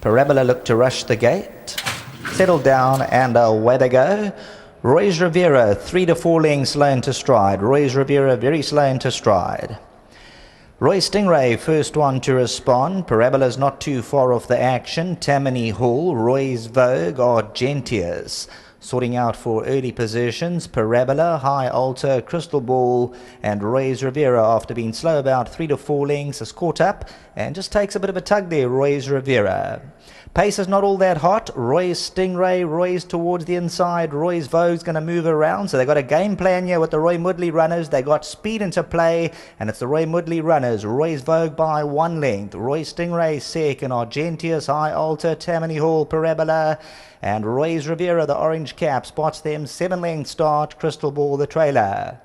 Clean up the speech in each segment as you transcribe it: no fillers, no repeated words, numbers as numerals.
Parabola looked to rush the gate, settled down, and away they go. Roy's Riviera, 3 to 4 lengths slow into stride. Roy's Riviera very slow into stride. Roy Stingray, first one to respond. Parabola's not too far off the action. Tammany Hall, Roy's Vogue, Argentius. Sorting out for early positions, Parabola, High Altar, Crystal Ball, and Roy's Riviera, after being slow about 3 to 4 lengths, has caught up and just takes a bit of a tug there, Roy's Riviera. Pace is not all that hot. Roy's Stingray, Roy's towards the inside. Roy's Vogue's going to move around. So they got a game plan here with the Roy Moodley runners. They got speed into play, and it's the Roy Moodley runners. Roy's Vogue by 1 length. Roy's Stingray second. Argentius, High Altar, Tammany Hall, Parabola, and Roy's Riviera, the orange cap, spots them 7 length start. Crystal Ball, the trailer.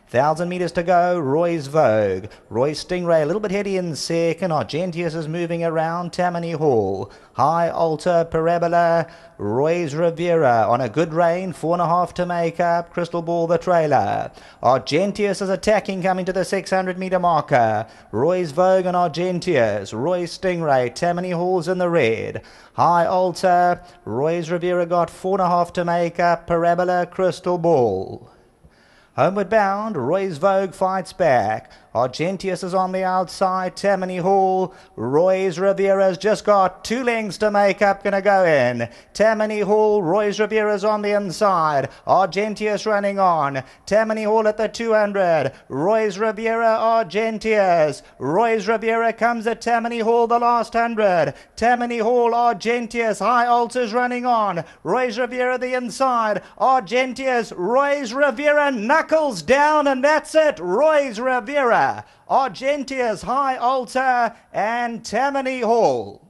1,000 meters to go. Roy's Vogue. Roy's Stingray a little bit heady in second. Argentius is moving around. Tammany Hall. High Altar, Parabola. Roy's Riviera on a good rein. 4.5 to make up. Crystal Ball, the trailer. Argentius is attacking, coming to the 600 meter marker. Roy's Vogue and Argentius. Roy's Stingray. Tammany Hall's in the red. High Altar. Roy's Riviera got 4.5 to make up. Parabola, Crystal Ball. Homeward bound, Roy's Vogue fights back. Argentius is on the outside. Tammany Hall. Roy's Riviera's just got 2 lengths to make up, gonna go in. Tammany Hall, Roy's Riviera's on the inside. Argentius running on. Tammany Hall at the 200. Roy's Riviera, Argentius. Roy's Riviera comes at Tammany Hall the last 100. Tammany Hall, Argentius. High Altar's running on. Roy's Riviera the inside. Argentius. Roy's Riviera knuckles down, and that's it. Roy's Riviera, Argentius, High Altar, and Tammany Hall.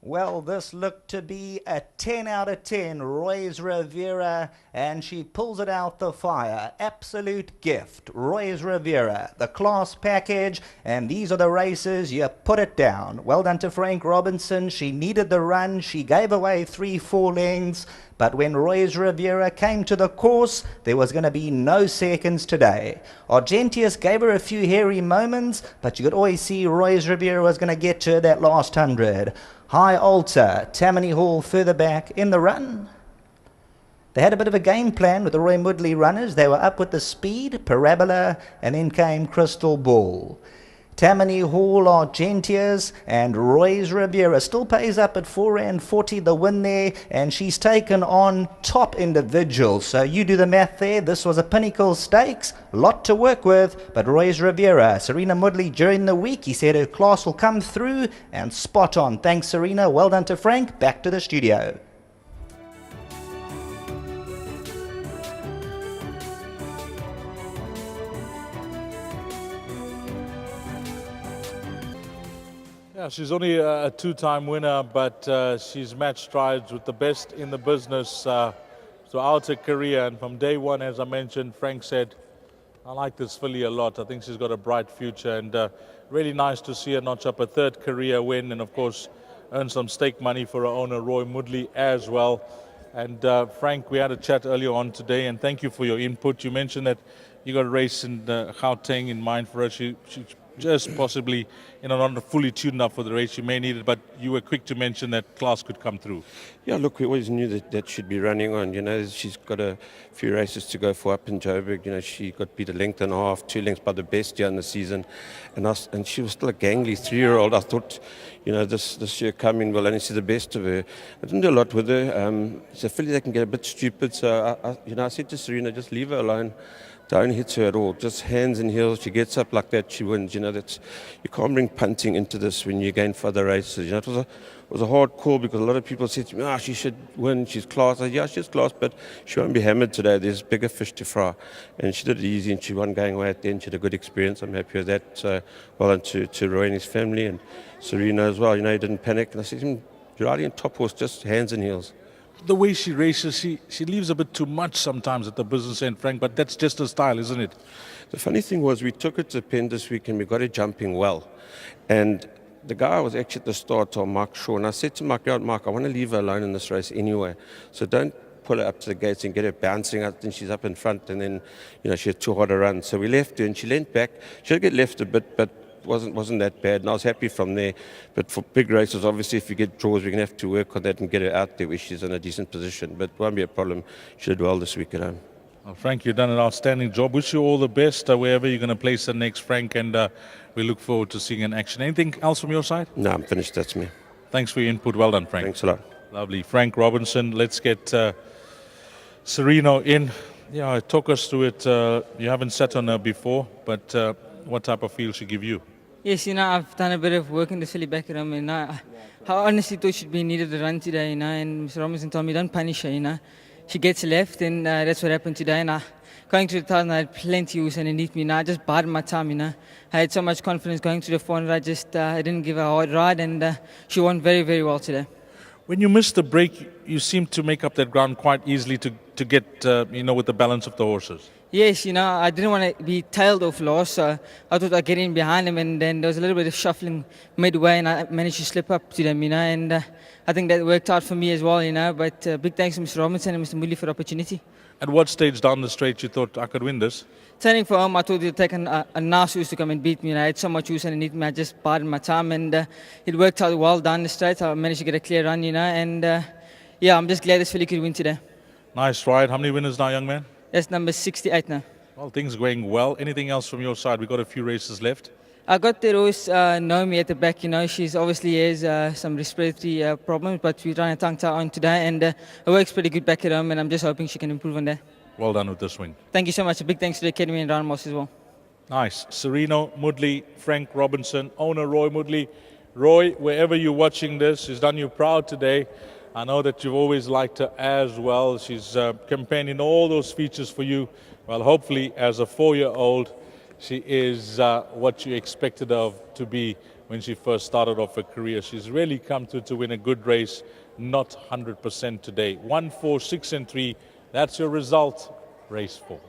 Well, this looked to be a 10 out of 10, Roy's Riviera, and she pulls it out the fire. Absolute gift, Roy's Riviera, the class package, and these are the races, you put it down. Well done to Frank Robinson. She needed the run. She gave away 3-4 lengths, but when Roy's Riviera came to the course, there was going to be no seconds today. Argentius gave her a few hairy moments, but you could always see Roy's Riviera was going to get to that last 100. High Altar, Tammany Hall further back in the run. They had a bit of a game plan with the Roy Moodley runners. They were up with the speed, Parabola, and then came Crystal Ball. Tammany Hall, Argentius, and Roy's Riviera still pays up at R4.40 the win there, and she's taken on top individuals. So you do the math there. This was a pinnacle stakes, lot to work with, but Roy's Riviera, Serena Moodley during the week, he said her class will come through, and spot on. Thanks, Serena. Well done to Frank. Back to the studio. Yeah, she's only a 2-time winner, but she's matched strides with the best in the business throughout her career. And from day one, as I mentioned, Frank said, I like this filly a lot. I think she's got a bright future, and really nice to see her notch up a 3rd career win, and of course earn some stake money for her owner, Roy Moodley, as well. And Frank, we had a chat earlier on today, and thank you for your input. You mentioned that you got a race in Gauteng in mind for her. She just possibly, not fully tuned up for the race. You may need it, but you were quick to mention that class could come through. Yeah, look, we always knew that she'd be running on. She's got a few races to go for up in Joburg. She got beat 1.5 lengths, 2 lengths by the best year in the season. And she was still a gangly 3-year-old. I thought, this year coming, we'll only see the best of her. I didn't do a lot with her. It's a filly that can get a bit stupid. So, I said to Serena, just leave her alone. Don't hit her at all. Just hands and heels. She gets up like that, she wins. You can't bring punting into this when you're going for other races. It was a hard call because a lot of people said to me, she should win. She's class. I said, yeah, she's class, but she won't be hammered today. There's bigger fish to fry. And she did it easy, and she won going away at the end. She had a good experience. I'm happy with that. So well done to Roy and his family, and Serena as well. He didn't panic. And I said to him, you're riding a top horse, just hands and heels. The way she races, she leaves a bit too much sometimes at the business end, Frank, but that's just her style, isn't it? The funny thing was we took her to Penn this week and we got her jumping well. And the guy was actually at the start on Mark Shaw, and I said to Mark, I want to leave her alone in this race anyway, so don't pull her up to the gates and get her bouncing out, and she's up in front, and then, she had too hard a run. So we left her, and she leant back. She'll get left a bit, but wasn't that bad, and I was happy from there. But for big races, obviously, if you get draws, we're going to have to work on that and get her out there where she's in a decent position, but it won't be a problem. She did well this week at home. Well, Frank, you've done an outstanding job. Wish you all the best wherever you're going to place her next, Frank, and we look forward to seeing in action. Anything else from your side? No, I'm finished. That's me. Thanks for your input. Well done, Frank. Thanks a lot. Lovely. Frank Robinson, let's get Sereno in. Yeah, talk us through it. You haven't sat on her before, but what type of feel she give you? Yes, I've done a bit of work in the silly back at home, and I honestly thought she'd be needed to run today, and Mr. Robinson told me, don't punish her, She gets left, and that's what happened today, and going through the 1,000, I had plenty who was underneath me, I just bided my time, I had so much confidence going through the 400, I didn't give her a hard ride, and she won very, very well today. When you missed the break, you seemed to make up that ground quite easily to get, with the balance of the horses. Yes, I didn't want to be tailed off last, so I thought I'd get in behind him, and then there was a little bit of shuffling midway, and I managed to slip up to them, and I think that worked out for me as well, but big thanks to Mr. Robinson and Mr. Moodley for the opportunity. At what stage down the straight you thought I could win this? Turning for home, I thought it would take a nice horse to come and beat me, I had so much horse underneath me, I just bided my time, and it worked out well down the straight. I managed to get a clear run, and I'm just glad this filly could win today. Nice ride. How many winners now, young man? That's number 68 now. Well, things are going well. Anything else from your side? We've got a few races left. I got the horse Naomi at the back. She's obviously has some respiratory problems, but we're trying to tongue tie on today, and it works pretty good back at home, and I'm just hoping she can improve on that. Well done with the swing. Thank you so much. A big thanks to the Academy and Ron Moss as well. Nice. Sereno, Moodley, Frank Robinson, owner Roy Moodley. Roy, wherever you're watching this, she's done you proud today. I know that you've always liked her as well. She's campaigning all those features for you. Well, hopefully, as a 4-year-old, she is what you expected her to be when she first started off her career. She's really come to win a good race, not 100% today. 1, 4, 6, and 3. That's your result, race 4.